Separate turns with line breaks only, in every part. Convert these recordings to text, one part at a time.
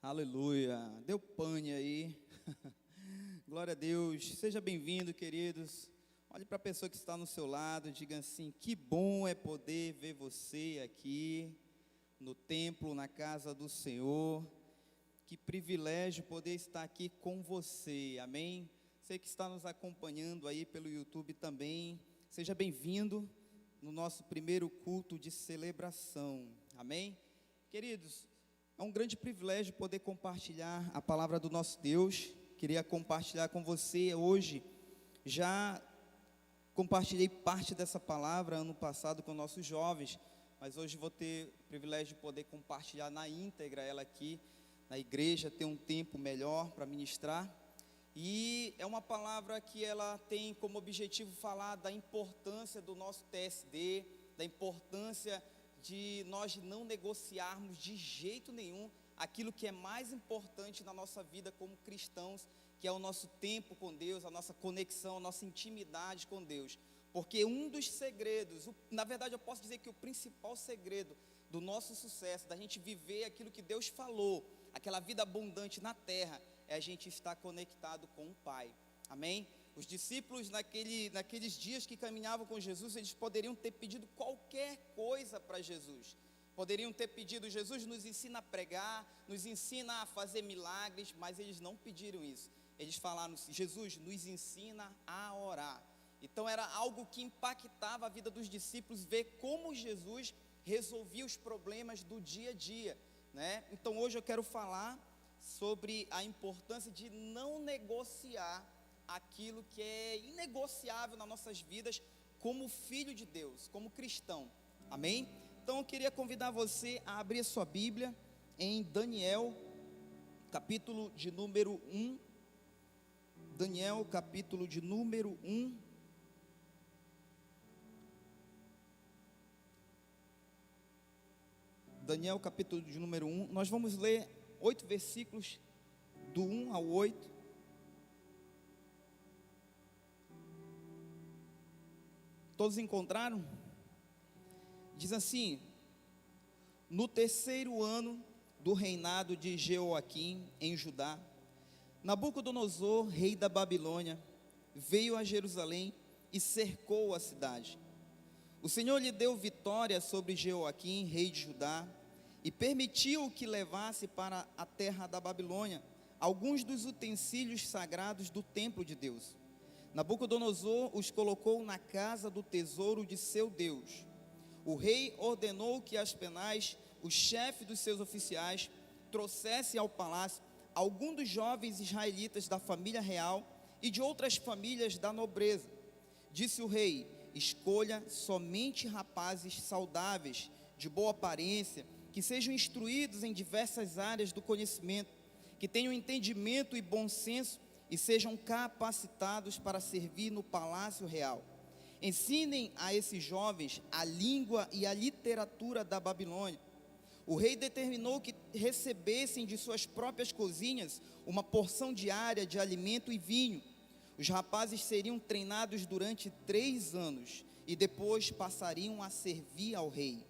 Aleluia, deu pane aí, glória a Deus, seja bem-vindo, queridos. Olhe para a pessoa que está no seu lado, diga assim: que bom é poder ver você aqui no templo, na casa do Senhor, que privilégio poder estar aqui com você, amém? Você que está nos acompanhando aí pelo YouTube também, seja bem-vindo no nosso primeiro culto de celebração, amém? Queridos, é um grande privilégio poder compartilhar a palavra do nosso Deus. Queria compartilhar com você hoje. Já compartilhei parte dessa palavra ano passado com nossos jovens, mas hoje vou ter o privilégio de poder compartilhar na íntegra ela aqui na igreja, ter um tempo melhor para ministrar. E é uma palavra que ela tem como objetivo falar da importância do nosso TSD, da importância de nós não negociarmos de jeito nenhum aquilo que é mais importante na nossa vida como cristãos, que é o nosso tempo com Deus, a nossa conexão, a nossa intimidade com Deus. Porque um dos segredos, na verdade eu posso dizer que o principal segredo do nosso sucesso, da gente viver aquilo que Deus falou, aquela vida abundante na terra, é a gente estar conectado com o Pai, amém? Os discípulos naqueles dias que caminhavam com Jesus, eles poderiam ter pedido qualquer coisa para Jesus. Poderiam ter pedido: Jesus, nos ensina a pregar, nos ensina a fazer milagres, mas eles não pediram isso. Eles falaram: Jesus, nos ensina a orar. Então era algo que impactava a vida dos discípulos, ver como Jesus resolvia os problemas do dia a dia, né? Então hoje eu quero falar sobre a importância de não negociar aquilo que é inegociável nas nossas vidas como filho de Deus, como cristão, amém? Então eu queria convidar você a abrir a sua Bíblia em Daniel, capítulo de número 1, Daniel, capítulo de número 1, Daniel, capítulo de número 1, nós vamos ler 8 versículos, do 1 ao 8, todos encontraram? Diz assim: no terceiro ano do reinado de Jeoaquim em Judá, Nabucodonosor, rei da Babilônia, veio a Jerusalém e cercou a cidade. O Senhor lhe deu vitória sobre Jeoaquim, rei de Judá, e permitiu que levasse para a terra da Babilônia alguns dos utensílios sagrados do templo de Deus. Nabucodonosor os colocou na casa do tesouro de seu Deus. O rei ordenou que Aspenaz, o chefe dos seus oficiais, trouxesse ao palácio algum dos jovens israelitas da família real e de outras famílias da nobreza. Disse o rei: escolha somente rapazes saudáveis, de boa aparência, que sejam instruídos em diversas áreas do conhecimento, que tenham entendimento e bom senso e sejam capacitados para servir no palácio real. Ensinem a esses jovens a língua e a literatura da Babilônia. O rei determinou que recebessem de suas próprias cozinhas uma porção diária de alimento e vinho. Os rapazes seriam treinados durante 3 anos e depois passariam a servir ao rei.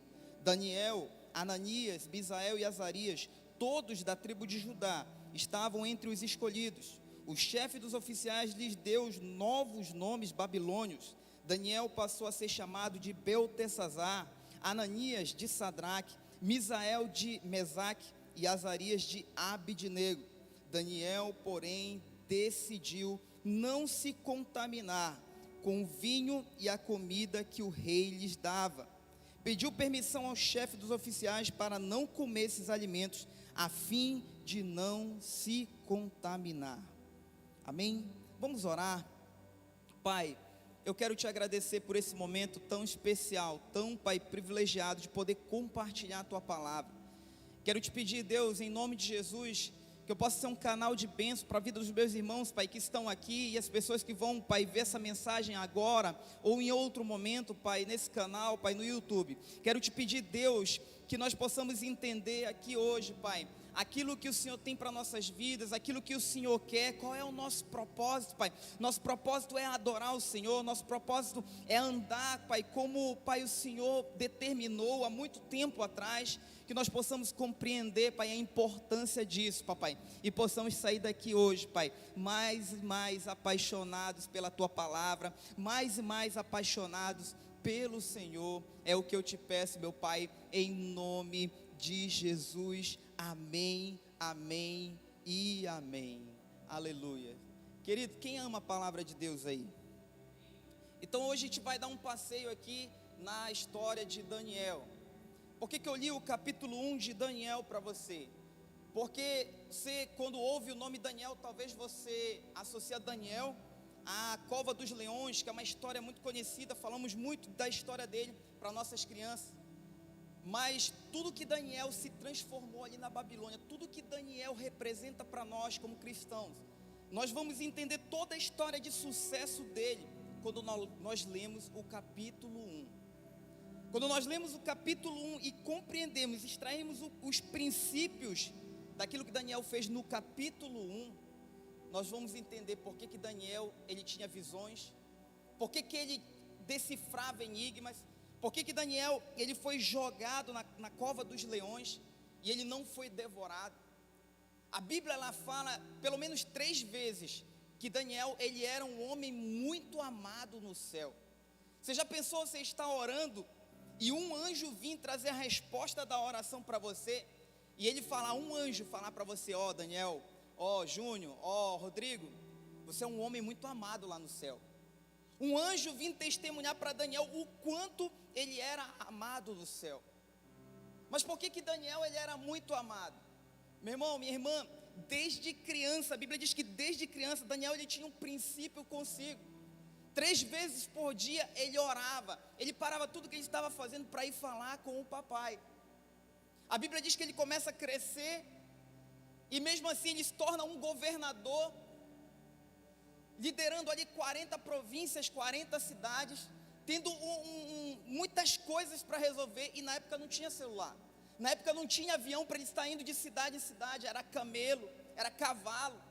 Daniel, Ananias, Misael e Azarias, todos da tribo de Judá, estavam entre os escolhidos. O chefe dos oficiais lhes deu os novos nomes babilônios. Daniel passou a ser chamado de Beltesazar, Ananias de Sadraque, Misael de Mesaque e Azarias de Abidnego. Daniel, porém, decidiu não se contaminar com o vinho e a comida que o rei lhes dava. Pediu permissão ao chefe dos oficiais para não comer esses alimentos, a fim de não se contaminar. Amém? Vamos orar. Pai, eu quero te agradecer por esse momento tão especial, tão, Pai, privilegiado de poder compartilhar a tua palavra. Quero te pedir, Deus, em nome de Jesus, que eu possa ser um canal de bênção para a vida dos meus irmãos, Pai, que estão aqui, e as pessoas que vão, Pai, ver essa mensagem agora, ou em outro momento, Pai, nesse canal, Pai, no YouTube. Quero te pedir, Deus, que nós possamos entender aqui hoje, Pai, aquilo que o Senhor tem para nossas vidas, aquilo que o Senhor quer, qual é o nosso propósito, Pai? Nosso propósito é adorar o Senhor, nosso propósito é andar, Pai, como, Pai, o Senhor determinou há muito tempo atrás, que nós possamos compreender, Pai, a importância disso, papai, e possamos sair daqui hoje, Pai, mais e mais apaixonados pela Tua palavra, mais e mais apaixonados pelo Senhor. É o que eu te peço, meu Pai, em nome de Jesus. Amém, amém e amém. Aleluia. Querido, quem ama a palavra de Deus aí? Então hoje a gente vai dar um passeio aqui na história de Daniel. Por que eu li o capítulo 1 de Daniel para você? Porque você, quando ouve o nome Daniel, talvez você associe Daniel à Cova dos Leões, que é uma história muito conhecida, falamos muito da história dele para nossas crianças. Mas tudo que Daniel se transformou ali na Babilônia, tudo que Daniel representa para nós como cristãos, nós vamos entender toda a história de sucesso dele quando nós lemos o capítulo 1. Quando nós lemos o capítulo 1 e compreendemos, extraímos os princípios daquilo que Daniel fez no capítulo 1, nós vamos entender por que Daniel ele tinha visões, por que ele decifrava enigmas, por que Daniel ele foi jogado na cova dos leões e ele não foi devorado. A Bíblia ela fala pelo menos 3 vezes que Daniel ele era um homem muito amado no céu. Você já pensou, você está orando e um anjo vir trazer a resposta da oração para você, e ele falar, um anjo falar para você, ó Daniel, ó Júnior, ó Rodrigo, você é um homem muito amado lá no céu. Um anjo vir testemunhar para Daniel o quanto ele era amado no céu. Mas por que Daniel ele era muito amado? Meu irmão, minha irmã, desde criança, a Bíblia diz que desde criança Daniel ele tinha um princípio consigo. 3 vezes por dia ele orava, ele parava tudo que ele estava fazendo para ir falar com o papai. A Bíblia diz que ele começa a crescer, e mesmo assim ele se torna um governador, liderando ali 40 províncias, 40 cidades, tendo muitas coisas para resolver, e na época não tinha celular, na época não tinha avião para ele estar indo de cidade em cidade, era camelo, era cavalo.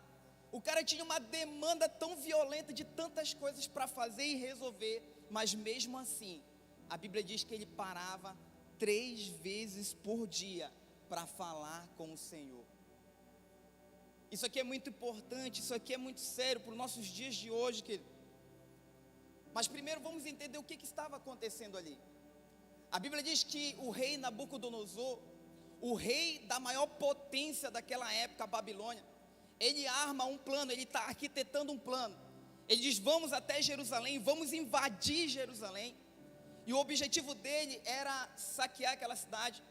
O cara tinha uma demanda tão violenta de tantas coisas para fazer e resolver, mas mesmo assim, a Bíblia diz que ele parava 3 vezes por dia para falar com o Senhor. Isso aqui é muito importante, isso aqui é muito sério para os nossos dias de hoje, querido. Mas primeiro vamos entender o que estava acontecendo ali. A Bíblia diz que o rei Nabucodonosor, o rei da maior potência daquela época, a Babilônia, ele arma um plano, ele está arquitetando um plano. Ele diz, vamos até Jerusalém, vamos invadir Jerusalém. E o objetivo dele era saquear aquela cidade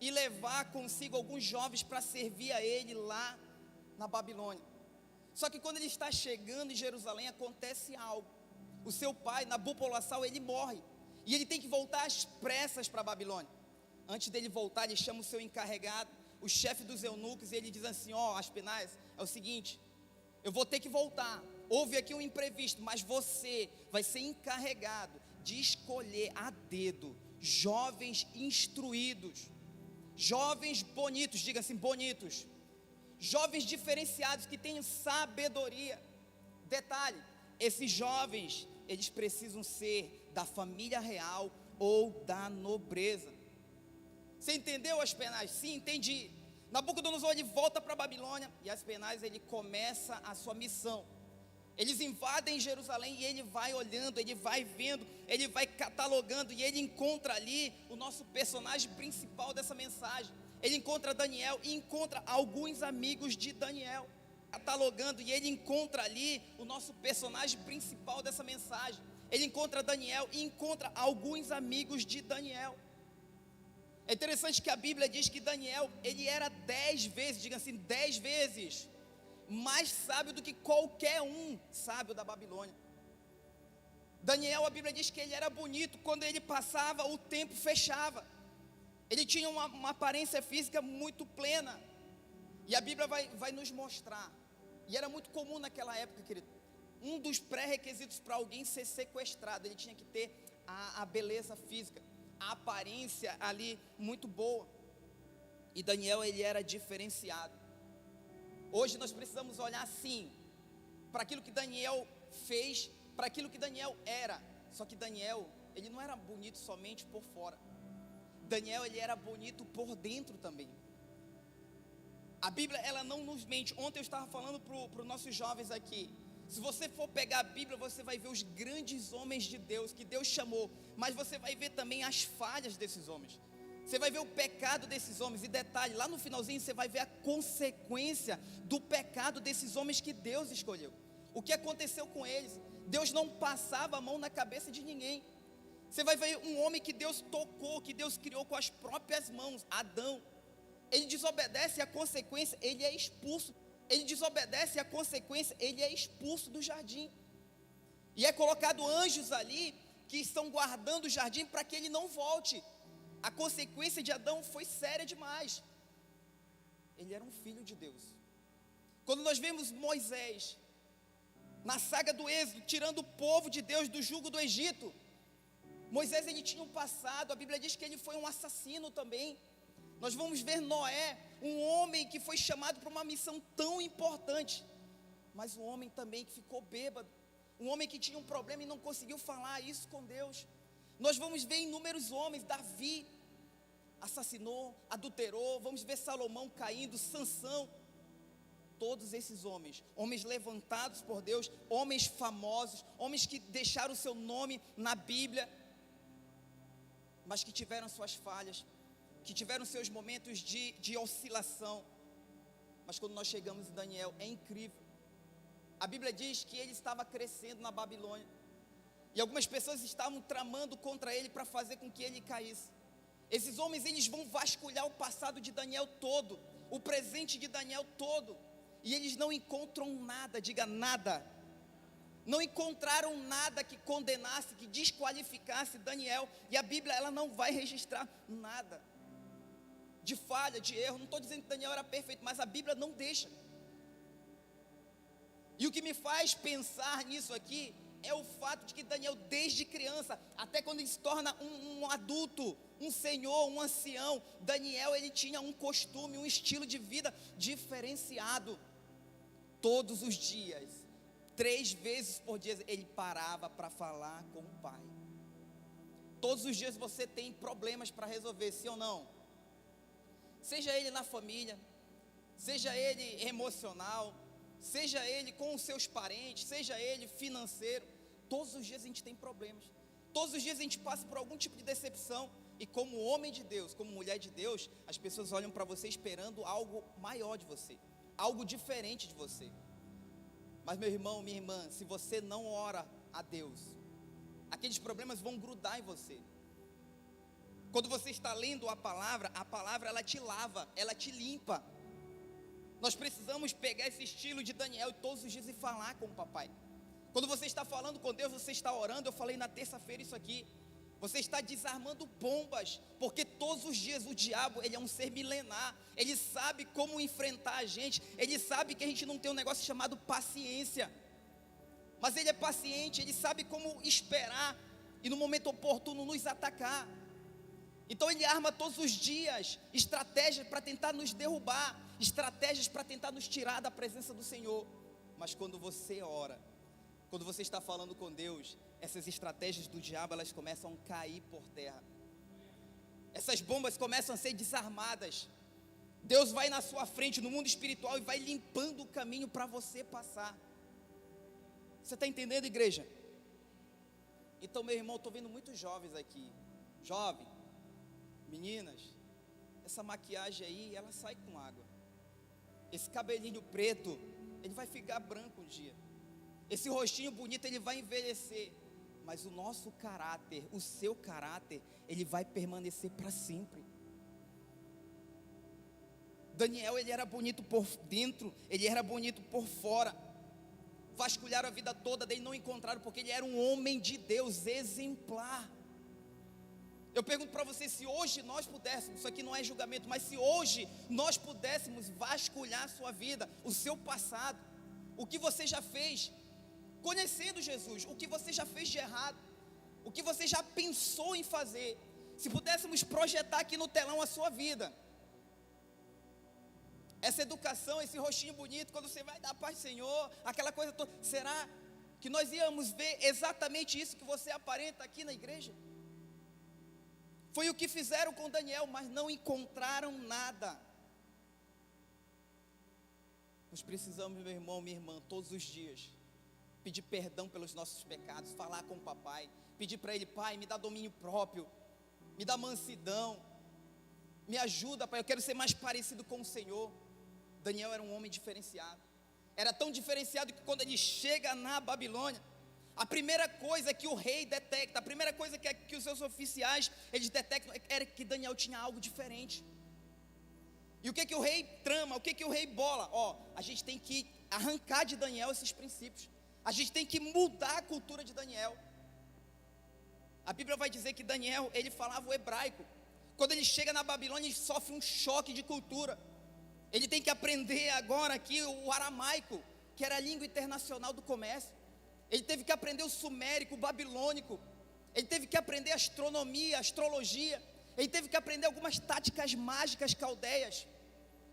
e levar consigo alguns jovens para servir a ele lá na Babilônia. Só que quando ele está chegando em Jerusalém, acontece algo. O seu pai, Nabucodonosor, ele morre, e ele tem que voltar às pressas para a Babilônia. Antes dele voltar, ele chama o seu encarregado, o chefe dos eunucos, e ele diz assim, ó, Aspenaz, é o seguinte, eu vou ter que voltar, houve aqui um imprevisto, mas você vai ser encarregado de escolher a dedo jovens instruídos, jovens bonitos, diga assim, bonitos, jovens diferenciados, que tenham sabedoria. Detalhe, esses jovens, eles precisam ser da família real ou da nobreza. Você entendeu, Aspenaz? Sim, entendi. Nabucodonosor ele volta para a Babilônia, e Aspenaz ele começa a sua missão. Eles invadem Jerusalém, e ele vai olhando, ele vai vendo, ele vai catalogando, e ele encontra ali o nosso personagem principal dessa mensagem. Ele encontra Daniel e encontra alguns amigos de Daniel, catalogando, e ele encontra ali o nosso personagem principal dessa mensagem. Ele encontra Daniel e encontra alguns amigos de Daniel. É interessante que a Bíblia diz que Daniel, ele era 10 vezes, diga assim, 10 vezes mais sábio do que qualquer um sábio da Babilônia. Daniel, a Bíblia diz que ele era bonito, quando ele passava, o tempo fechava. Ele tinha uma aparência física muito plena, e a Bíblia vai nos mostrar, e era muito comum naquela época, querido, um dos pré-requisitos para alguém ser sequestrado, ele tinha que ter a beleza física, a aparência ali muito boa. E Daniel, ele era diferenciado. Hoje nós precisamos olhar sim para aquilo que Daniel fez, para aquilo que Daniel era. Só que Daniel, ele não era bonito somente por fora. Daniel, ele era bonito por dentro também. A Bíblia, ela não nos mente. Ontem eu estava falando para os nossos jovens aqui. Se você for pegar a Bíblia, você vai ver os grandes homens de Deus, que Deus chamou. Mas você vai ver também as falhas desses homens. Você vai ver o pecado desses homens. E detalhe, lá no finalzinho você vai ver a consequência do pecado desses homens que Deus escolheu. O que aconteceu com eles? Deus não passava a mão na cabeça de ninguém. Você vai ver um homem que Deus tocou, que Deus criou com as próprias mãos, Adão. Ele desobedece e a consequência, ele é expulso. Ele desobedece e a consequência, ele é expulso do jardim. E é colocado anjos ali, que estão guardando o jardim para que ele não volte. A consequência de Adão foi séria demais. Ele era um filho de Deus. Quando nós vemos Moisés, na saga do Êxodo, tirando o povo de Deus do jugo do Egito, Moisés, ele tinha um passado, a Bíblia diz que ele foi um assassino também. Nós vamos ver Noé, um homem que foi chamado para uma missão tão importante, mas um homem também que ficou bêbado, um homem que tinha um problema e não conseguiu falar isso com Deus. Nós vamos ver inúmeros homens, Davi assassinou, adulterou, vamos ver Salomão caindo, Sansão. Todos esses homens, homens levantados por Deus, homens famosos, homens que deixaram o seu nome na Bíblia, mas que tiveram suas falhas, que tiveram seus momentos de oscilação. Mas quando nós chegamos em Daniel, é incrível. A Bíblia diz que ele estava crescendo na Babilônia, e algumas pessoas estavam tramando contra ele para fazer com que ele caísse. Esses homens, eles vão vasculhar o passado de Daniel todo, o presente de Daniel todo, e eles não encontram nada, diga nada. Não encontraram nada que condenasse, que desqualificasse Daniel. E a Bíblia, ela não vai registrar nada de falha, de erro. Não estou dizendo que Daniel era perfeito, mas a Bíblia não deixa. E o que me faz pensar nisso aqui é o fato de que Daniel, desde criança, até quando ele se torna um adulto, um senhor, um ancião, Daniel, ele tinha um costume, um estilo de vida diferenciado. Todos os dias, 3 vezes por dia, ele parava para falar com o Pai. Todos os dias você tem problemas para resolver, sim ou não? Seja ele na família, seja ele emocional, seja ele com os seus parentes, seja ele financeiro. Todos os dias a gente tem problemas. Todos os dias a gente passa por algum tipo de decepção. E como homem de Deus, como mulher de Deus, as pessoas olham para você esperando algo maior de você, algo diferente de você. Mas meu irmão, minha irmã, se você não ora a Deus, aqueles problemas vão grudar em você. Quando você está lendo a palavra ela te lava, ela te limpa. Nós precisamos pegar esse estilo de Daniel e todos os dias e falar com o papai. Quando você está falando com Deus, você está orando. Eu falei na terça-feira isso aqui. Você está desarmando bombas, porque todos os dias o diabo, ele é um ser milenar. Ele sabe como enfrentar a gente. Ele sabe que a gente não tem um negócio chamado paciência, mas ele é paciente. Ele sabe como esperar e no momento oportuno nos atacar. Então ele arma todos os dias estratégias para tentar nos derrubar, estratégias para tentar nos tirar da presença do Senhor. Mas quando você ora, quando você está falando com Deus, essas estratégias do diabo, elas começam a cair por terra. Essas bombas começam a ser desarmadas. Deus vai na sua frente no mundo espiritual e vai limpando o caminho para você passar. Você está entendendo, igreja? Então, meu irmão, estou vendo muitos jovens aqui. Jovem, meninas, essa maquiagem aí, ela sai com água. Esse cabelinho preto, ele vai ficar branco um dia. Esse rostinho bonito, ele vai envelhecer. Mas o nosso caráter, o seu caráter, ele vai permanecer para sempre. Daniel, ele era bonito por dentro, ele era bonito por fora. Vasculharam a vida toda dele, não encontraram, porque ele era um homem de Deus exemplar. Eu pergunto para você, se hoje nós pudéssemos, isso aqui não é julgamento, mas se hoje nós pudéssemos vasculhar a sua vida, o seu passado, o que você já fez, conhecendo Jesus, o que você já fez de errado, o que você já pensou em fazer, se pudéssemos projetar aqui no telão a sua vida, essa educação, esse rostinho bonito, quando você vai dar paz, Senhor, aquela coisa toda, será que nós íamos ver exatamente isso que você aparenta aqui na igreja? Foi o que fizeram com Daniel, mas não encontraram nada. Nós precisamos, meu irmão, minha irmã, todos os dias pedir perdão pelos nossos pecados, falar com o papai, pedir para ele: pai, me dá domínio próprio, me dá mansidão, me ajuda, pai, eu quero ser mais parecido com o Senhor. Daniel era um homem diferenciado, era tão diferenciado que quando ele chega na Babilônia, a primeira coisa que o rei detecta, a primeira coisa que os seus oficiais, eles detectam, era que Daniel tinha algo diferente. E o que o rei trama, o que o rei bola? A gente tem que arrancar de Daniel esses princípios, a gente tem que mudar a cultura de Daniel. A Bíblia vai dizer que Daniel, ele falava o hebraico. Quando ele chega na Babilônia, ele sofre um choque de cultura. Ele tem que aprender agora aqui o aramaico, que era a língua internacional do comércio. Ele teve que aprender o sumérico, o babilônico. Ele teve que aprender astronomia, astrologia. Ele teve que aprender algumas táticas mágicas caldeias.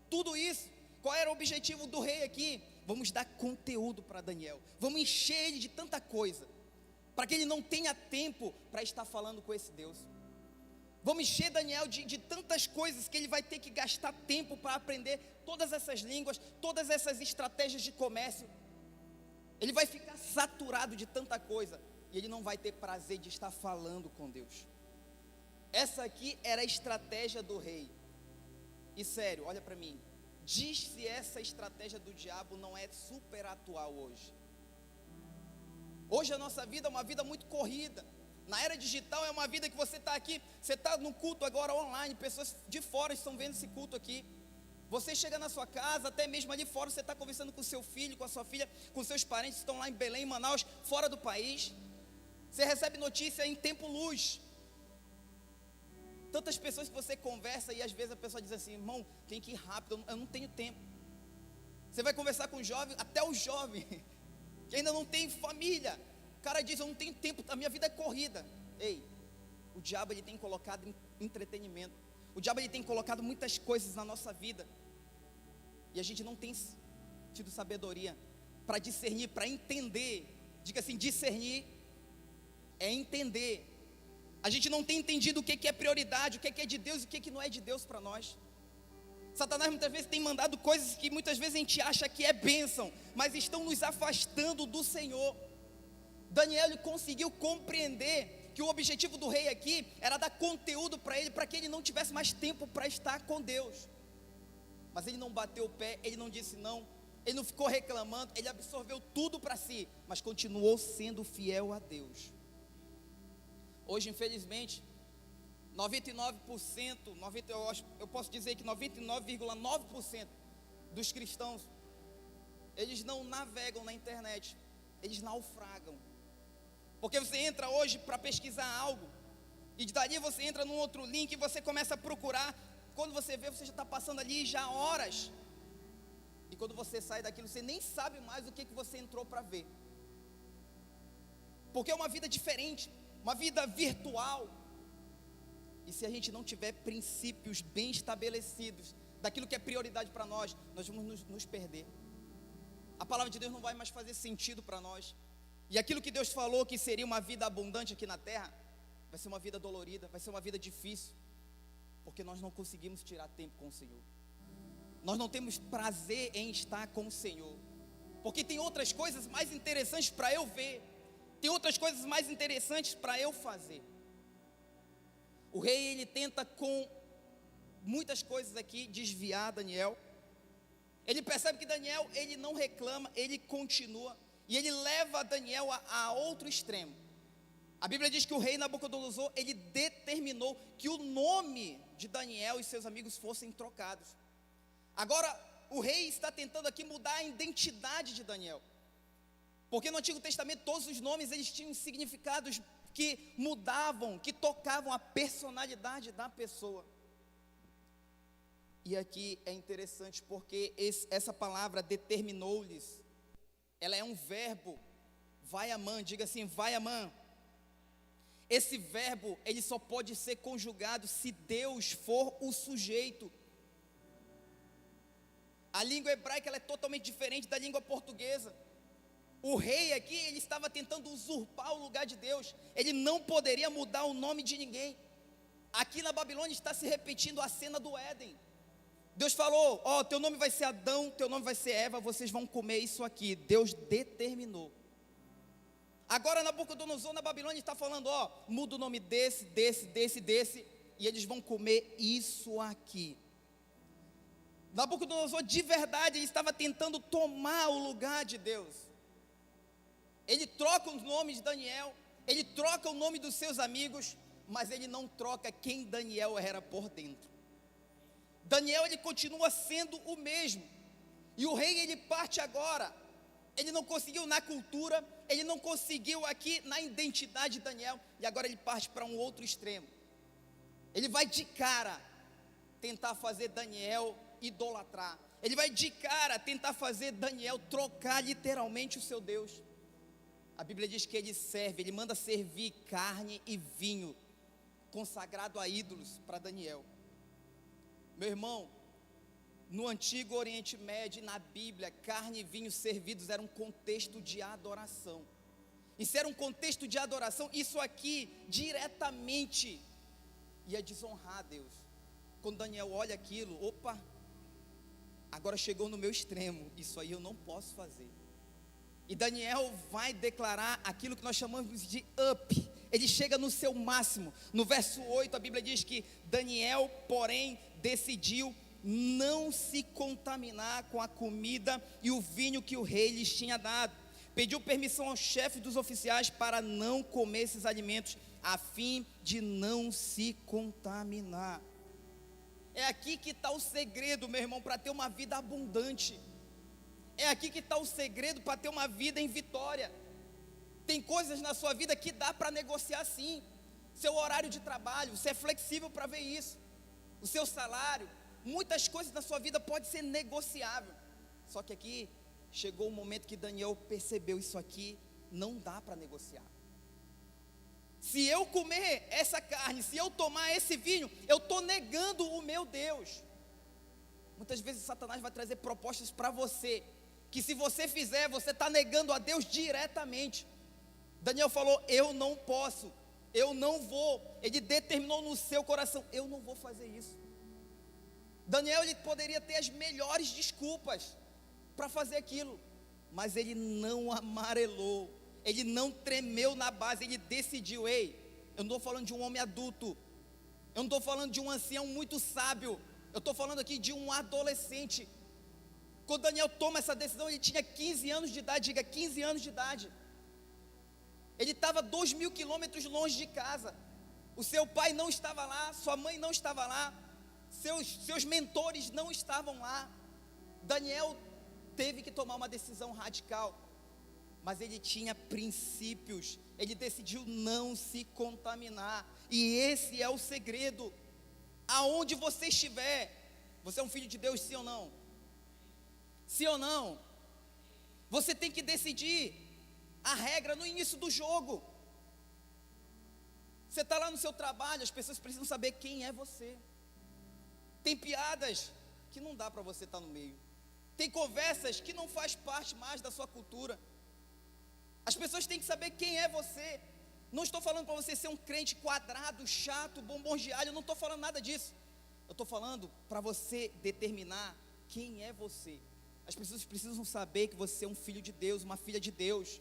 Tudo isso, qual era o objetivo do rei aqui? Vamos dar conteúdo para Daniel, vamos encher ele de tanta coisa, para que ele não tenha tempo para estar falando com esse Deus. Vamos encher Daniel de tantas coisas, que ele vai ter que gastar tempo para aprender todas essas línguas, todas essas estratégias de comércio. Ele vai ficar saturado de tanta coisa, e ele não vai ter prazer de estar falando com Deus. Essa aqui era a estratégia do rei. E sério, olha para mim, diz se essa estratégia do diabo não é super atual hoje. Hoje a nossa vida é uma vida muito corrida. Na era digital é uma vida que você está aqui, você está no culto agora online, pessoas de fora estão vendo esse culto aqui. Você chega na sua casa, até mesmo ali fora, você está conversando com seu filho, com a sua filha, com seus parentes que estão lá em Belém, em Manaus, fora do país. Você recebe notícia em tempo luz. Tantas pessoas que você conversa e às vezes a pessoa diz assim: irmão, tem que ir rápido, eu não tenho tempo. Você vai conversar com o jovem, até o jovem que ainda não tem família, o cara diz: eu não tenho tempo, a minha vida é corrida. Ei, o diabo, ele tem colocado entretenimento, o diabo, ele tem colocado muitas coisas na nossa vida, e a gente não tem tido sabedoria para discernir, para entender. Diga assim: discernir é entender. A gente não tem entendido o que é prioridade, o que é de Deus e o que não é de Deus para nós. Satanás muitas vezes tem mandado coisas que muitas vezes a gente acha que é bênção, mas estão nos afastando do Senhor. Daniel, ele conseguiu compreender que o objetivo do rei aqui era dar conteúdo para ele, para que ele não tivesse mais tempo para estar com Deus. Mas ele não bateu o pé, ele não disse não, ele não ficou reclamando, ele absorveu tudo para si, mas continuou sendo fiel a Deus. Hoje, infelizmente, 99%, eu posso dizer que 99,9% dos cristãos, eles não navegam na internet, eles naufragam. Porque você entra hoje para pesquisar algo, e dali você entra num outro link e você começa a procurar. Quando você vê, você já está passando ali já horas, e quando você sai daquilo, você nem sabe mais o que você entrou para ver, porque é uma vida diferente, uma vida virtual. E se a gente não tiver princípios bem estabelecidos daquilo que é prioridade para nós, nós vamos nos perder. A palavra de Deus não vai mais fazer sentido para nós. E aquilo que Deus falou que seria uma vida abundante aqui na terra, vai ser uma vida dolorida, vai ser uma vida difícil, porque nós não conseguimos tirar tempo com o Senhor. Nós não temos prazer em estar com o Senhor, porque tem outras coisas mais interessantes para eu ver, tem outras coisas mais interessantes para eu fazer. O rei, ele tenta com muitas coisas aqui desviar Daniel. Ele percebe que Daniel, ele não reclama, ele continua, e ele leva Daniel a outro extremo. A Bíblia diz que o rei Nabucodonosor, ele determinou que o nome de Daniel e seus amigos fossem trocados. Agora, o rei está tentando aqui mudar a identidade de Daniel, porque no Antigo Testamento todos os nomes, eles tinham significados que mudavam, que tocavam a personalidade da pessoa. E aqui é interessante porque essa palavra determinou-lhes, ela é um verbo, vai amã, diga assim, vai amã. Esse verbo, ele só pode ser conjugado se Deus for o sujeito. A língua hebraica, ela é totalmente diferente da língua portuguesa. O rei aqui, ele estava tentando usurpar o lugar de Deus. Ele não poderia mudar o nome de ninguém. Aqui na Babilônia está se repetindo a cena do Éden. Deus falou, ó, teu nome vai ser Adão, teu nome vai ser Eva, vocês vão comer isso aqui. Deus determinou. Agora Nabucodonosor na Babilônia está falando, ó, muda o nome desse, e eles vão comer isso aqui. Nabucodonosor de verdade, ele estava tentando tomar o lugar de Deus. Ele troca o nome de Daniel, ele troca o nome dos seus amigos, mas ele não troca quem Daniel era por dentro. Daniel, ele continua sendo o mesmo, e o rei, ele parte agora. Ele não conseguiu na cultura, ele não conseguiu aqui na identidade de Daniel, e agora ele parte para um outro extremo. Ele vai de cara tentar fazer Daniel idolatrar. Ele vai de cara tentar fazer Daniel trocar literalmente o seu Deus. A Bíblia diz que ele manda servir carne e vinho consagrado a ídolos para Daniel. Meu irmão, no antigo Oriente Médio, na Bíblia, carne e vinho servidos era um contexto de adoração. Isso era um contexto de adoração. Isso aqui diretamente ia desonrar a Deus. Quando Daniel olha aquilo, opa, agora chegou no meu extremo, isso aí eu não posso fazer. E Daniel vai declarar aquilo que nós chamamos de up. Ele chega no seu máximo. No verso 8 a Bíblia diz que Daniel, porém, decidiu não se contaminar com a comida e o vinho que o rei lhes tinha dado. Pediu permissão ao chefe dos oficiais para não comer esses alimentos, a fim de não se contaminar. É aqui que está o segredo, meu irmão, para ter uma vida abundante. É aqui que está o segredo para ter uma vida em vitória. Tem coisas na sua vida que dá para negociar sim. Seu horário de trabalho, você é flexível para ver isso. O seu salário, muitas coisas na sua vida pode ser negociável. Só que aqui chegou o momento que Daniel percebeu, isso aqui não dá para negociar. Se eu comer essa carne, se eu tomar esse vinho, eu estou negando o meu Deus. Muitas vezes Satanás vai trazer propostas para você, que se você fizer, você está negando a Deus diretamente. Daniel falou, eu não posso, eu não vou. Ele determinou no seu coração, eu não vou fazer isso. Daniel, ele poderia ter as melhores desculpas para fazer aquilo, mas ele não amarelou, ele não tremeu na base, ele decidiu, ei, eu não estou falando de um homem adulto, eu não estou falando de um ancião muito sábio, eu estou falando aqui de um adolescente. Quando Daniel toma essa decisão, ele tinha 15 anos de idade, diga 15 anos de idade. Ele estava 2.000 quilômetros longe de casa, o seu pai não estava lá, sua mãe não estava lá, seus mentores não estavam lá. Daniel teve que tomar uma decisão radical, mas ele tinha princípios, ele decidiu não se contaminar, e esse é o segredo. Aonde você estiver, você é um filho de Deus, sim ou não? Sim ou não? Você tem que decidir a regra no início do jogo. Você está lá no seu trabalho, as pessoas precisam saber quem é você. Tem piadas que não dá para você estar no meio. Tem conversas que não faz parte mais da sua cultura. As pessoas têm que saber quem é você. Não estou falando para você ser um crente quadrado, chato, bombom de alho, eu não estou falando nada disso. Eu estou falando para você determinar quem é você. As pessoas precisam saber que você é um filho de Deus, uma filha de Deus.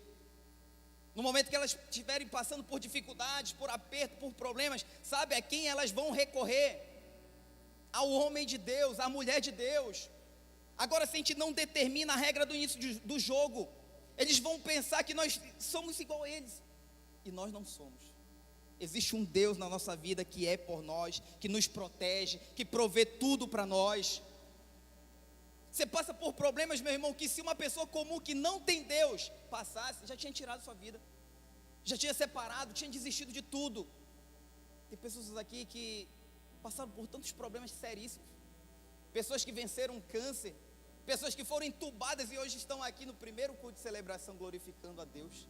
No momento que elas estiverem passando por dificuldades, por aperto, por problemas, sabe a quem elas vão recorrer? Ao homem de Deus, à mulher de Deus. Agora, se a gente não determina a regra do início do jogo, eles vão pensar que nós somos igual a eles, e nós não somos. Existe um Deus na nossa vida que é por nós, que nos protege, que provê tudo para nós. Você passa por problemas, meu irmão, que se uma pessoa comum que não tem Deus passasse, já tinha tirado sua vida, já tinha separado, tinha desistido de tudo. Tem pessoas aqui que passaram por tantos problemas seríssimos, pessoas que venceram um câncer, pessoas que foram entubadas e hoje estão aqui no primeiro culto de celebração glorificando a Deus.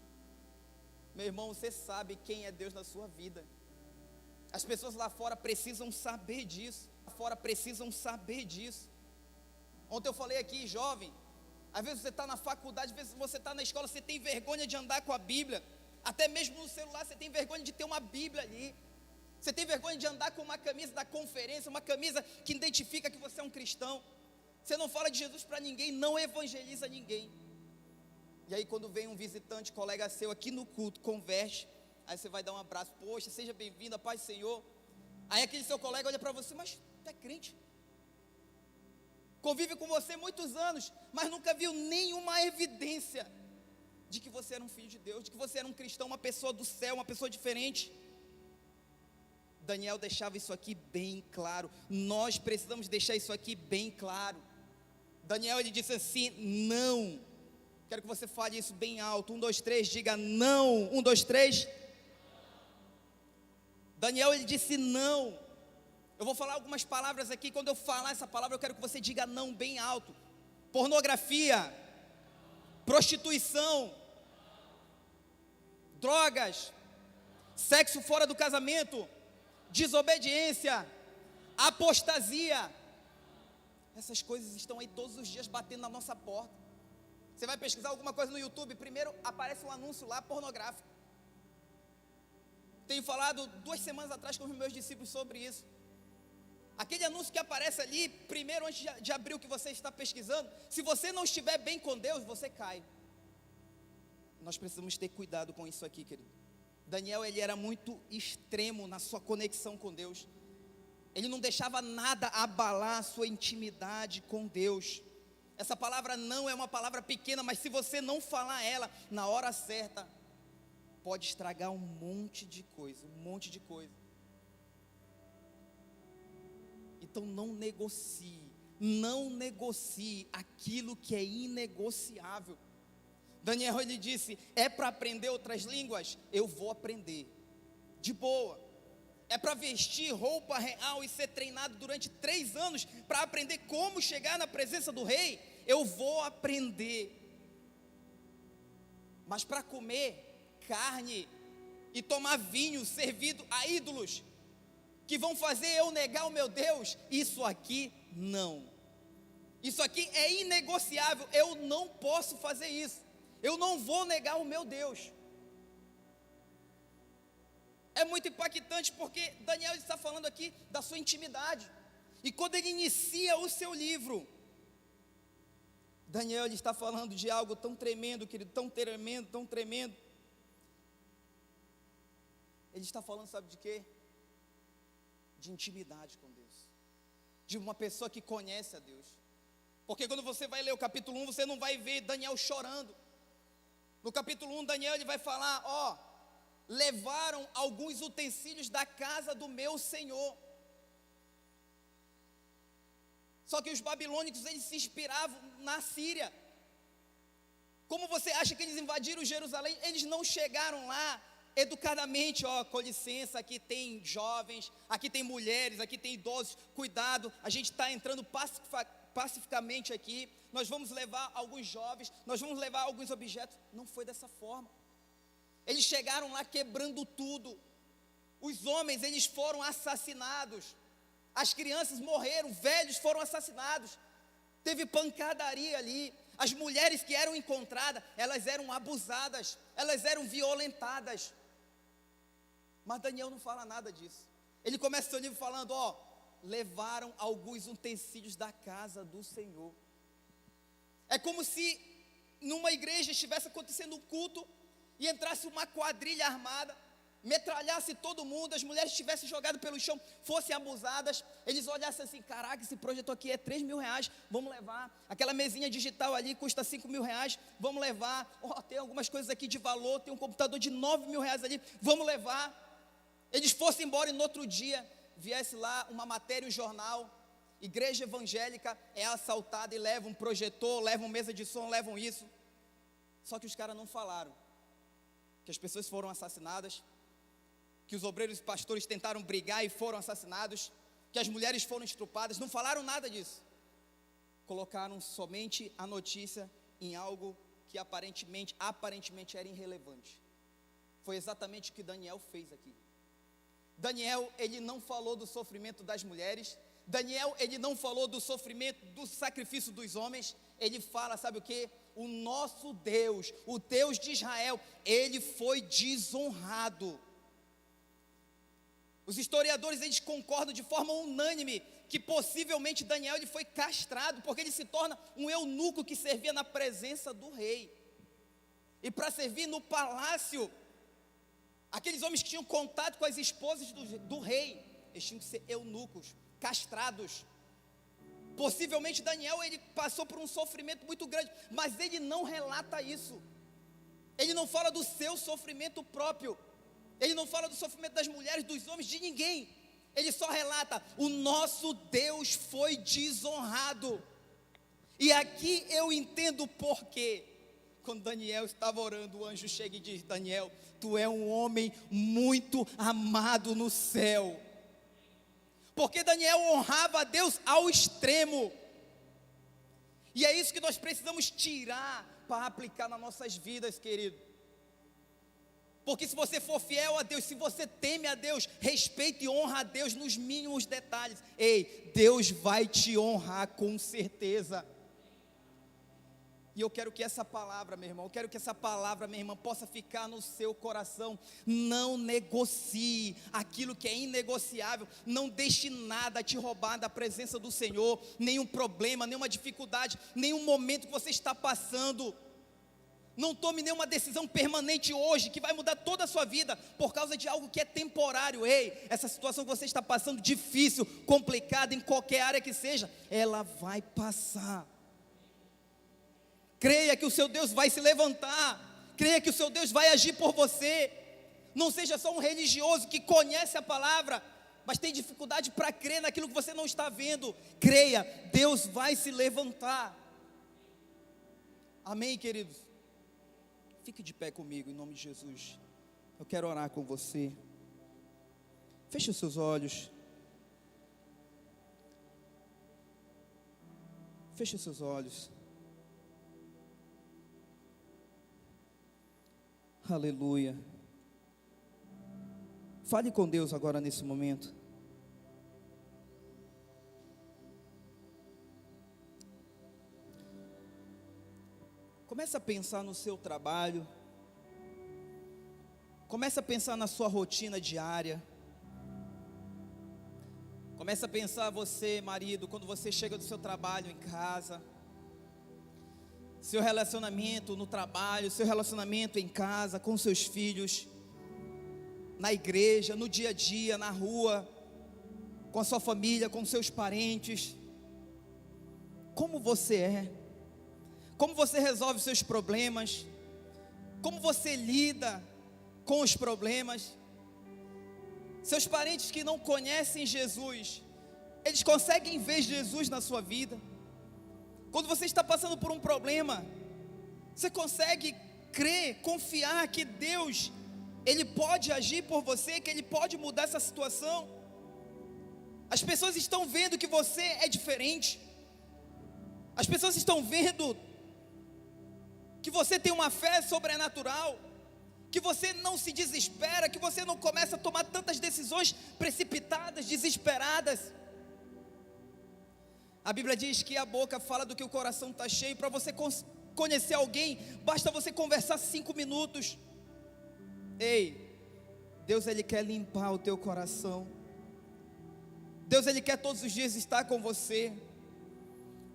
Meu irmão, você sabe quem é Deus na sua vida. As pessoas lá fora precisam saber disso. Lá fora precisam saber disso. Ontem eu falei aqui, jovem, às vezes você está na faculdade, às vezes você está na escola, você tem vergonha de andar com a Bíblia. Até mesmo no celular você tem vergonha de ter uma Bíblia ali. Você tem vergonha de andar com uma camisa da conferência, uma camisa que identifica que você é um cristão. Você não fala de Jesus para ninguém, não evangeliza ninguém. E aí quando vem um visitante, colega seu aqui no culto, converte, aí você vai dar um abraço, poxa, seja bem-vindo, a paz do Senhor. Aí aquele seu colega olha para você, mas tu é crente? Convive com você muitos anos, mas nunca viu nenhuma evidência de que você era um filho de Deus, de que você era um cristão, uma pessoa do céu, uma pessoa diferente. Daniel deixava isso aqui bem claro. Nós precisamos deixar isso aqui bem claro. Daniel, ele disse assim, não. Quero que você fale isso bem alto. 1, 2, 3, diga não. 1, 2, 3. Daniel, ele disse não. Eu vou falar algumas palavras aqui. Quando eu falar essa palavra, eu quero que você diga não bem alto. Pornografia, prostituição, drogas, sexo fora do casamento, desobediência, apostasia. Essas coisas estão aí todos os dias batendo na nossa porta. Você vai pesquisar alguma coisa no YouTube, primeiro aparece um anúncio lá pornográfico. Tenho falado 2 semanas atrás com os meus discípulos sobre isso. Aquele anúncio que aparece ali, primeiro antes de abrir o que você está pesquisando, se você não estiver bem com Deus, você cai. Nós precisamos ter cuidado com isso aqui, querido. Daniel, ele era muito extremo na sua conexão com Deus. Ele não deixava nada abalar a sua intimidade com Deus. Essa palavra não é uma palavra pequena, mas se você não falar ela na hora certa, pode estragar um monte de coisa, um monte de coisa. Então não negocie aquilo que é inegociável. Daniel, ele disse, é para aprender outras línguas? Eu vou aprender, de boa. É para vestir roupa real e ser treinado durante 3 anos para aprender como chegar na presença do rei? Eu vou aprender. Mas para comer carne e tomar vinho servido a ídolos, que vão fazer eu negar o meu Deus, isso aqui não. Isso aqui é inegociável, eu não posso fazer isso. Eu não vou negar o meu Deus. É muito impactante porque Daniel está falando aqui da sua intimidade. E quando ele inicia o seu livro, Daniel, ele está falando de algo tão tremendo, querido, tão tremendo, tão tremendo. Ele está falando, sabe de quê? De intimidade com Deus. De uma pessoa que conhece a Deus. Porque quando você vai ler o capítulo 1, você não vai ver Daniel chorando. No capítulo 1, Daniel, ele vai falar, levaram alguns utensílios da casa do meu Senhor. Só que os babilônicos, eles se inspiravam na Síria. Como você acha que eles invadiram Jerusalém? Eles não chegaram lá educadamente, com licença, aqui tem jovens, aqui tem mulheres, aqui tem idosos, cuidado, a gente está entrando pacificamente aqui, nós vamos levar alguns jovens, nós vamos levar alguns objetos. Não foi dessa forma. Eles chegaram lá quebrando tudo. Os homens, eles foram assassinados. As crianças morreram, velhos foram assassinados. Teve pancadaria ali. As mulheres que eram encontradas, elas eram abusadas, elas eram violentadas. Mas Daniel não fala nada disso. Ele começa seu livro falando, levaram alguns utensílios da casa do Senhor. É como se numa igreja estivesse acontecendo um culto e entrasse uma quadrilha armada, metralhasse todo mundo, as mulheres estivessem jogadas pelo chão, fossem abusadas, eles olhassem assim, caraca, esse projetor aqui é 3 mil reais, vamos levar, aquela mesinha digital ali custa 5 mil reais, vamos levar, tem algumas coisas aqui de valor, tem um computador de 9 mil reais ali, vamos levar. Eles fossem embora e no outro dia, viesse lá uma matéria, um jornal, igreja evangélica é assaltada e leva um projetor, levam mesa de som, levam isso. Só que os caras não falaram que as pessoas foram assassinadas, que os obreiros e pastores tentaram brigar e foram assassinados, que as mulheres foram estrupadas. Não falaram nada disso. Colocaram somente a notícia em algo que aparentemente era irrelevante. Foi exatamente o que Daniel fez aqui. Daniel, ele não falou do sofrimento das mulheres. Daniel, ele não falou do sofrimento, do sacrifício dos homens. Ele fala, sabe o que? O nosso Deus, o Deus de Israel, ele foi desonrado. Os historiadores, eles concordam de forma unânime que possivelmente Daniel ele foi castrado, porque ele se torna um eunuco que servia na presença do rei. E para servir no palácio, aqueles homens que tinham contato com as esposas do rei, eles tinham que ser eunucos, castrados. Possivelmente Daniel ele passou por um sofrimento muito grande, mas ele não relata isso. Ele não fala do seu sofrimento próprio. Ele não fala do sofrimento das mulheres, dos homens, de ninguém. Ele só relata: o nosso Deus foi desonrado. E aqui eu entendo o porquê. Quando Daniel estava orando, o anjo chega e diz: Daniel, tu é um homem muito amado no céu. Porque Daniel honrava a Deus ao extremo. E é isso que nós precisamos tirar para aplicar nas nossas vidas, querido. Porque se você for fiel a Deus, se você teme a Deus, respeita e honra a Deus nos mínimos detalhes, ei, Deus vai te honrar com certeza. E eu quero que essa palavra, meu irmão, eu quero que essa palavra, minha irmã, possa ficar no seu coração. Não negocie aquilo que é inegociável. Não deixe nada te roubar da presença do Senhor. Nenhum problema, nenhuma dificuldade, nenhum momento que você está passando. Não tome nenhuma decisão permanente hoje, que vai mudar toda a sua vida, por causa de algo que é temporário. Ei, essa situação que você está passando, difícil, complicada, em qualquer área que seja, ela vai passar. Creia que o seu Deus vai se levantar. Creia que o seu Deus vai agir por você. Não seja só um religioso que conhece a palavra, mas tem dificuldade para crer naquilo que você não está vendo. Creia, Deus vai se levantar. Amém, queridos? Fique de pé comigo em nome de Jesus. Eu quero orar com você. Feche os seus olhos. Feche os seus olhos. Aleluia. Fale com Deus agora nesse momento. Comece a pensar no seu trabalho. Comece a pensar na sua rotina diária. Comece a pensar você, marido, quando você chega do seu trabalho em casa. Seu relacionamento no trabalho, seu relacionamento em casa, com seus filhos, na igreja, no dia a dia, na rua, com a sua família, com seus parentes. Como você é? Como você resolve os seus problemas? Como você lida com os problemas? Seus parentes que não conhecem Jesus, eles conseguem ver Jesus na sua vida? Quando você está passando por um problema, você consegue crer, confiar que Deus, Ele pode agir por você, que Ele pode mudar essa situação? As pessoas estão vendo que você é diferente. As pessoas estão vendo que você tem uma fé sobrenatural, que você não se desespera, que você não começa a tomar tantas decisões precipitadas, desesperadas. A Bíblia diz que a boca fala do que o coração está cheio. Para você conhecer alguém, basta você conversar 5 minutos. Ei, Deus Ele quer limpar o teu coração. Deus Ele quer todos os dias estar com você.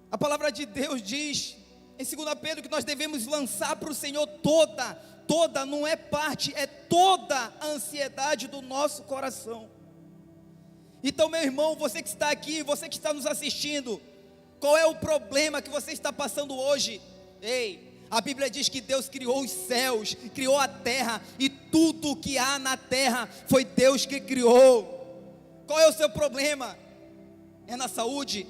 A palavra de Deus diz em 2 Pedro que nós devemos lançar para o Senhor toda, não é parte, é toda a ansiedade do nosso coração. Então, meu irmão, você que está aqui, você que está nos assistindo, qual é o problema que você está passando hoje? Ei, a Bíblia diz que Deus criou os céus, criou a terra, e tudo o que há na terra foi Deus que criou. Qual é o seu problema? É na saúde?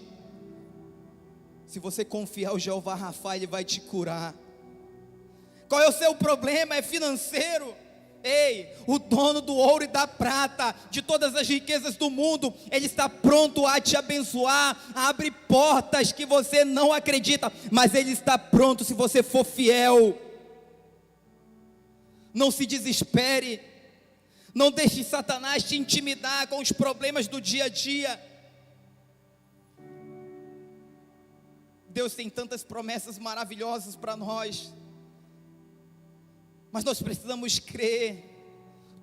Se você confiar o Jeová Rafa, Ele vai te curar. Qual é o seu problema? É financeiro? Ei, o dono do ouro e da prata, de todas as riquezas do mundo, Ele está pronto a te abençoar, a abrir portas que você não acredita, mas Ele está pronto se você for fiel. Não se desespere, não deixe Satanás te intimidar com os problemas do dia a dia. Deus tem tantas promessas maravilhosas para nós, mas nós precisamos crer.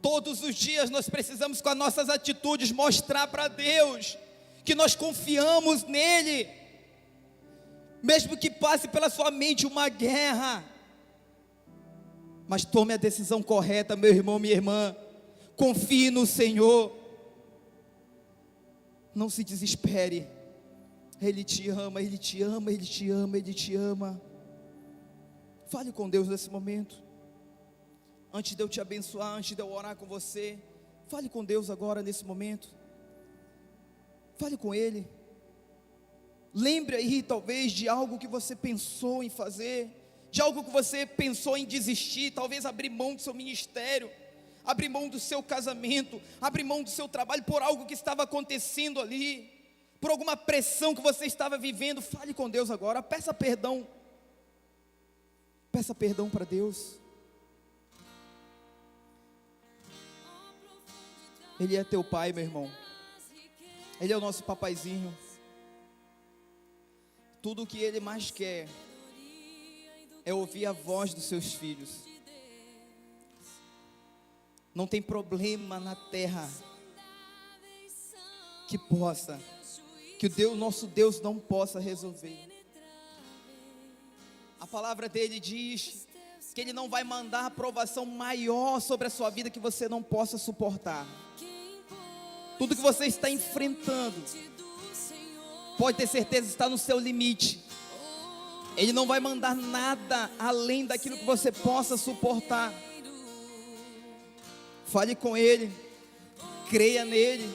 Todos os dias nós precisamos, com as nossas atitudes, mostrar para Deus que nós confiamos nele, mesmo que passe pela sua mente uma guerra. Mas tome a decisão correta, meu irmão, minha irmã. Confie no Senhor. Não se desespere. Ele te ama, Ele te ama, Ele te ama, Ele te ama. Fale com Deus nesse momento. Antes de eu te abençoar, antes de eu orar com você, fale com Deus agora nesse momento. Fale com Ele. Lembre aí talvez de algo que você pensou em fazer, de algo que você pensou em desistir, talvez abrir mão do seu ministério, abrir mão do seu casamento, abrir mão do seu trabalho por algo que estava acontecendo ali, por alguma pressão que você estava vivendo. Fale com Deus agora, peça perdão para Deus. Ele é teu pai, meu irmão. Ele é o nosso papaizinho. Tudo o que Ele mais quer é ouvir a voz dos seus filhos. Não tem problema na terra que o nosso Deus não possa resolver. A palavra dele diz que Ele não vai mandar aprovação maior sobre a sua vida que você não possa suportar. Tudo que você está enfrentando, pode ter certeza, está no seu limite. Ele não vai mandar nada além daquilo que você possa suportar. Fale com Ele, creia nele,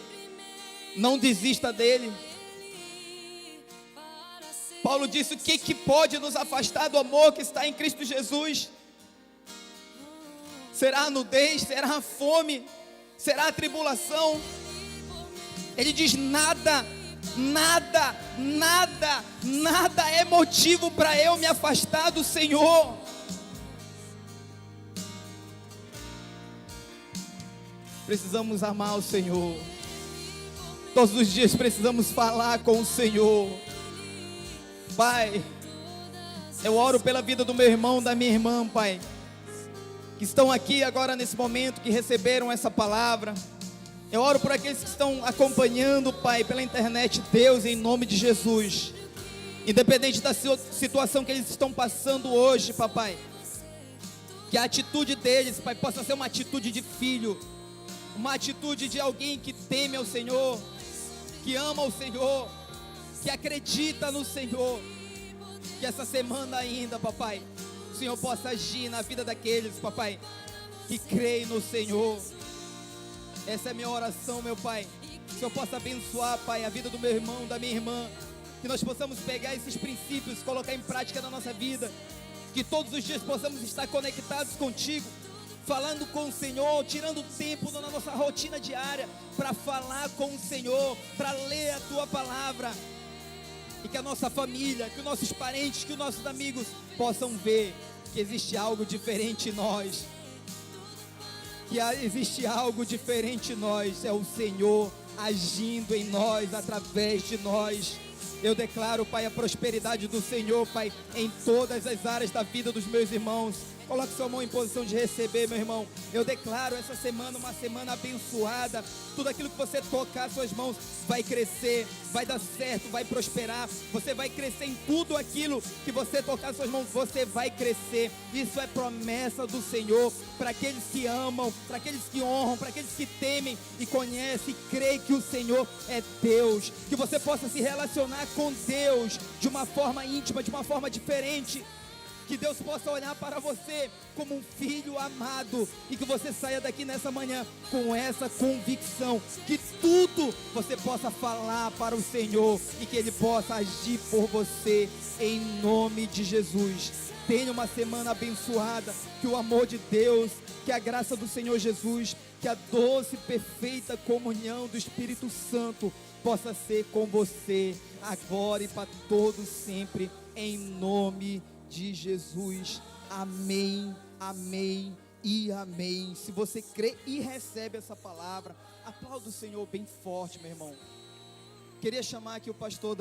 não desista dele. Paulo disse: o que pode nos afastar do amor que está em Cristo Jesus? Será a nudez? Será a fome? Será a tribulação? Ele diz: nada é motivo para eu me afastar do Senhor. Precisamos amar o Senhor. Todos os dias precisamos falar com o Senhor. Pai, eu oro pela vida do meu irmão, da minha irmã, Pai, que estão aqui agora nesse momento, que receberam essa palavra. Eu oro por aqueles que estão acompanhando, Pai, pela internet. Deus, em nome de Jesus, independente da situação que eles estão passando hoje, Papai, que a atitude deles, Pai, possa ser uma atitude de filho, uma atitude de alguém que teme ao Senhor, que ama o Senhor, que acredita no Senhor. Que essa semana ainda, Papai, o Senhor possa agir na vida daqueles, Papai, que creem no Senhor. Essa é a minha oração, meu Pai. Que o Senhor possa abençoar, Pai, a vida do meu irmão, da minha irmã. Que nós possamos pegar esses princípios, colocar em prática na nossa vida. Que todos os dias possamos estar conectados contigo, falando com o Senhor, tirando tempo na nossa rotina diária para falar com o Senhor, para ler a Tua palavra. E que a nossa família, que os nossos parentes, que os nossos amigos possam ver que existe algo diferente em nós. Que existe algo diferente em nós, é o Senhor agindo em nós, através de nós. Eu declaro, Pai, a prosperidade do Senhor, Pai, em todas as áreas da vida dos meus irmãos. Coloque sua mão em posição de receber, meu irmão. Eu declaro essa semana uma semana abençoada. Tudo aquilo que você tocar suas mãos vai crescer, vai dar certo, vai prosperar. Você vai crescer em tudo aquilo que você tocar suas mãos, você vai crescer. Isso é promessa do Senhor para aqueles que amam, para aqueles que honram, para aqueles que temem e conhecem e creem que o Senhor é Deus. Que você possa se relacionar com Deus de uma forma íntima, de uma forma diferente. Que Deus possa olhar para você como um filho amado e que você saia daqui nessa manhã com essa convicção, que tudo você possa falar para o Senhor e que Ele possa agir por você em nome de Jesus. Tenha uma semana abençoada, que o amor de Deus, que a graça do Senhor Jesus, que a doce e perfeita comunhão do Espírito Santo possa ser com você agora e para todos sempre, em nome de Jesus. Amém, amém e amém. Se você crê e recebe essa palavra, aplauda o Senhor bem forte, meu irmão. Queria chamar aqui o pastor